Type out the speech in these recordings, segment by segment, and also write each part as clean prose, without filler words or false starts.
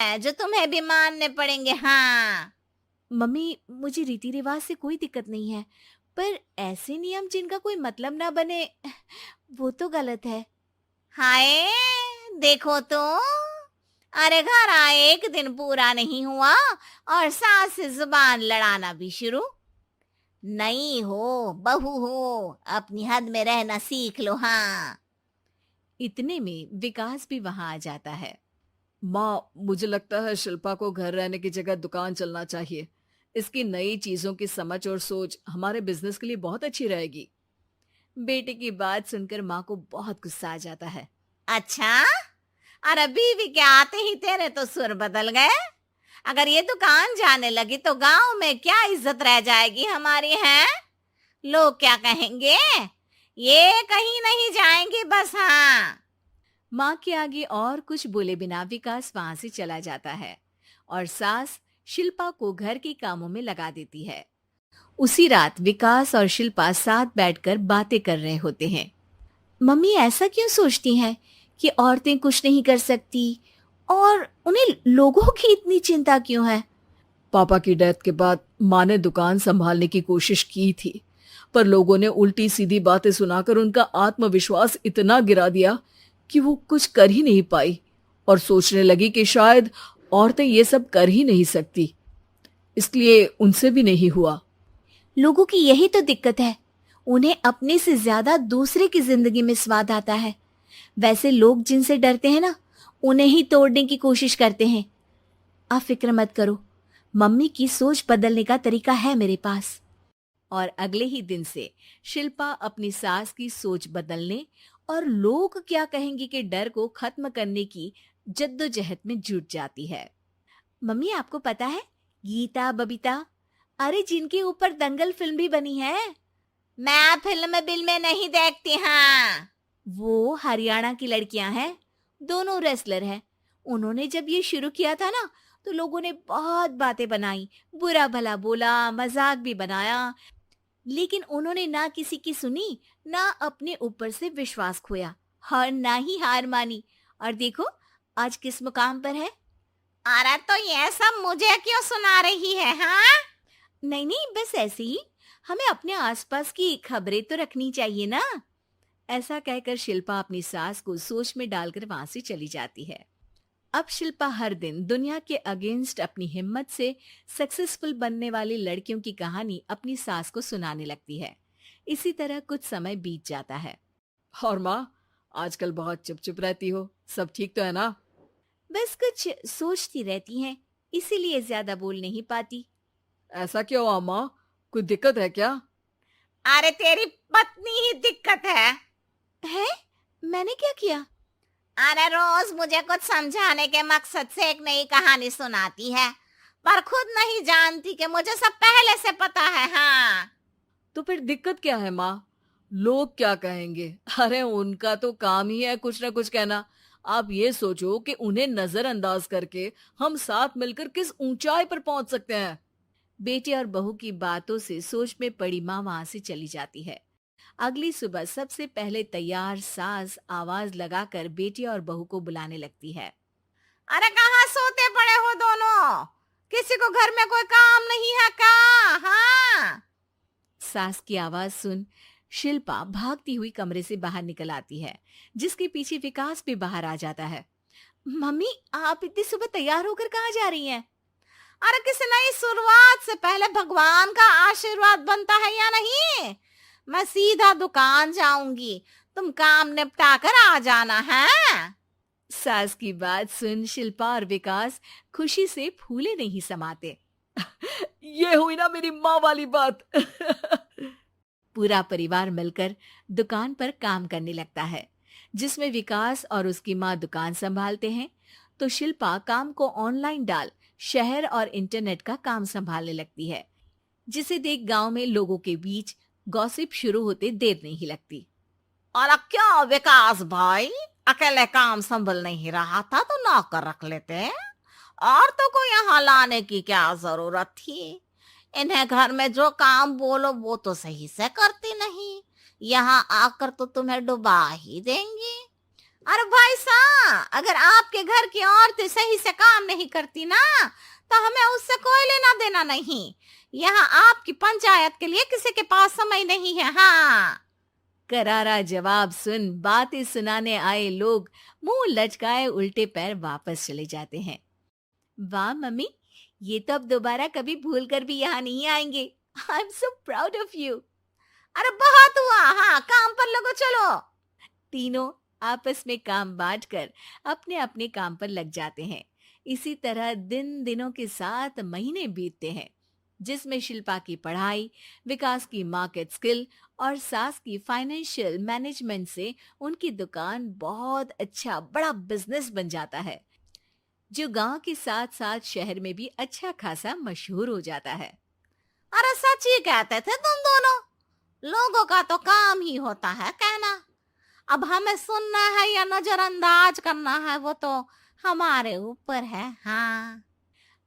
हैं जो तुम्हें भी मानने पड़ेंगे। हाँ। मम्मी, मुझे रीति रिवाज से कोई दिक्कत नहीं है, पर ऐसे नियम जिनका कोई मतलब ना बने, वो तो गलत है। हाय, देखो तो, अरे घर आए एक दिन पूरा नहीं हुआ और सास से जुबान लड़ाना भी शुरू। नहीं हो, बहू हो, अपनी हद में रहना सीख लो। हाँ। इतने में विकास भी वहां आ जाता है। माँ, मुझे लगता है शिल्पा को घर रहने की जगह दुकान चलना चाहिए। इसकी नई चीजों की समझ और सोच हमारे बिजनेस के लिए बहुत अच्छी रहेगी। बेटे की बात सुनकर माँ को बहुत गुस्सा आ जाता है। अच्छा, अरे बीवी के आते ही तेरे तो सुर बदल गए। अगर ये दुकान जाने लगी तो गांव में क्या इज्जत रह जाएगी हमारी है? लोग क्या कहेंगे? ये कहीं नहीं जाएंगी बस। हाँ। माँ के आगे और कुछ बोले बिना विकास वहां से चला जाता है और सास शिल्पा को घर के कामों में लगा देती है। उसी रात विकास और शिल्पा साथ बैठकर बातें कर रहे होते हैं। मम्मी ऐसा क्यों सोचती हैं कि औरतें कुछ नहीं कर सकती, और उन्हें लोगों की इतनी चिंता क्यों है? पापा की डेथ के बाद माँ ने दुकान संभालने की कोशिश की थी, पर लोगों ने उल्टी सीधी बातें सुनाकर उनका आत्मविश्वास इतना गिरा दिया कि वो कुछ कर ही नहीं पाई और सोचने लगी कि शायद औरतें ये सब कर ही नहीं सकती, इसलिए उनसे भी नहीं हुआ। लोगों की यही तो दिक्कत है, उन्हें अपने से ज्यादा दूसरे की जिंदगी में स्वाद आता है। वैसे लोग जिनसे डरते हैं ना, उन्हें ही तोड़ने की कोशिश करते हैं। आप फिक्र मत करो, मम्मी की सोच बदलने का तरीका है मेरे पास। और अगले ही दिन से शिल्पा अपनी सास की सोच बदलने और लोग क्या कहेंगे के डर को खत्म करने की जद्दोजहद में जुट जाती है। मम्मी, आपको पता है, गीता बबीता, अरे जिनके ऊपर दंगल फिल्म भी बनी है, मैं फिल्म बिल में नहीं देखती। हाँ। वो हरियाणा की लड़कियां हैं, दोनों रेसलर हैं। उन्होंने जब ये शुरू किया था ना, तो लोगों ने बहुत बातें बनाई, बुरा भला बोला, मजाक भी बनाया, लेकिन उन्होंने ना किसी की सुनी, ना अपने ऊपर से विश्वास खोया और ना ही हार मानी। और देखो आज किस मुकाम पर है। अरे तो ये सब मुझे क्यों सुना रही है? हाँ। नहीं नहीं, बस ऐसे ही, हमें अपने आसपास की खबरें तो रखनी चाहिए ना। ऐसा कहकर शिल्पा अपनी सास को सोच में डालकर वहां से चली जाती है। अब शिल्पा हर दिन दुनिया के अगेंस्ट अपनी हिम्मत से सक्सेसफुल बनने वाली लड़कियों की कहानी अपनी सास को सुनाने लगती है। इसी तरह कुछ समय बीत जाता है। और माँ, आजकल बहुत चुप चुप रहती हो, सब ठीक तो है ना? बस कुछ सोचती रहती हैं, इसीलिए ज्यादा बोल नहीं पाती। ऐसा क्यों हुआ माँ, कोई दिक्कत है क्या? अरे तेरी पत्नी ही दिक्कत है। है? मैंने क्या किया? अरे रोज मुझे कुछ समझाने के मकसद से एक नई कहानी सुनाती है, पर खुद नहीं जानती कि मुझे सब पहले से पता है। हाँ। तो फिर दिक्कत क्या है माँ? लोग क्या कहेंगे? अरे उनका तो काम ही है कुछ ना कुछ कहना। आप ये सोचो कि उन्हें नजरअंदाज करके हम साथ मिलकर किस ऊंचाई पर पहुंच सकते हैं। बेटे और बहू की बातों से सोच में पड़ी माँ वहां से चली जाती है। अगली सुबह सबसे पहले तैयार सास आवाज लगाकर बेटी और बहू को बुलाने लगती है। अरे कहाँ सोते पड़े हो दोनों? किसी को घर में कोई काम नहीं है क्या? हाँ। सास की आवाज सुन शिल्पा भागती हुई कमरे से बाहर निकल आती है, जिसके पीछे विकास भी बाहर आ जाता है। मम्मी, आप इतनी सुबह तैयार होकर कहाँ जा रही हैं? अरे किसी नई शुरुआत से पहले भगवान का आशीर्वाद बनता है या नहीं? मैं सीधा दुकान जाऊंगी, तुम काम निपटा कर आ जाना है। सास की बात सुन शिल्पा और विकास खुशी से फूले नहीं समाते। ये हुई ना मेरी माँ वाली बात। पूरा परिवार मिलकर दुकान पर काम करने लगता है, जिसमें विकास और उसकी माँ दुकान संभालते हैं, तो शिल्पा काम को ऑनलाइन डाल शहर और इंटरनेट का काम संभालने लगती है, जिसे देख गांव में लोगों के बीच गॉसिप शुरू होते देर नहीं लगती। और अब क्या विकास भाई, अकेले काम संभल नहीं रहा था तो नौकर रख लेते, और तो को यहाँ लाने की क्या जरूरत थी? इन्हें घर में जो काम बोलो वो तो सही से करती नहीं, यहाँ आकर तो तुम्हें डुबा ही देंगी। अरे भाई साहब, अगर आपके घर की औरतें सही से काम नहीं करती ना, तो हमें उससे कोई लेना देना नहीं। यहाँ आपकी पंचायत के लिए किसी के पास समय नहीं है। हाँ। करारा जवाब सुन बातें सुनाने आए लोग मुंह लचकाए उल्टे पैर वापस चले जाते हैं। वाह मम्मी, ये तो अब दोबारा कभी भूल कर भी यहाँ नहीं आएंगे। I am so proud of you. अरे बहुत हुआ, हाँ काम पर लगो चलो। तीनों आपस में काम बांटकर अपने अपने काम पर लग जाते हैं। इसी तरह दिनों के साथ महीने बीतते हैं, जिसमें शिल्पा की पढ़ाई, विकास की मार्केट स्किल और सास की फाइनेंशियल मैनेजमेंट से उनकी दुकान बहुत अच्छा बड़ा बिजनेस बन जाता है, जो गांव के साथ साथ शहर में भी अच्छा खासा मशहूर हो जाता है। अरे सच ही कहते थे तुम दोनों, लोगों का तो काम ही होता है कहना। अब हमें सुनना है या नजरअंदाज करना है वो तो हमारे ऊपर है। हाँ।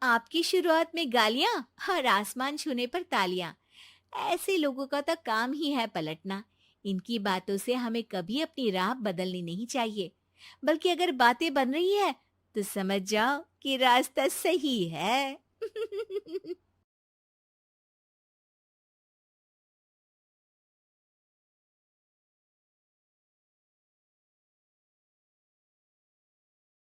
आपकी शुरुआत में गालियां और आसमान छूने पर तालियां, ऐसे लोगों का तो काम ही है पलटना। इनकी बातों से हमें कभी अपनी राह बदलनी नहीं चाहिए, बल्कि अगर बातें बन रही है तो समझ जाओ कि रास्ता सही है।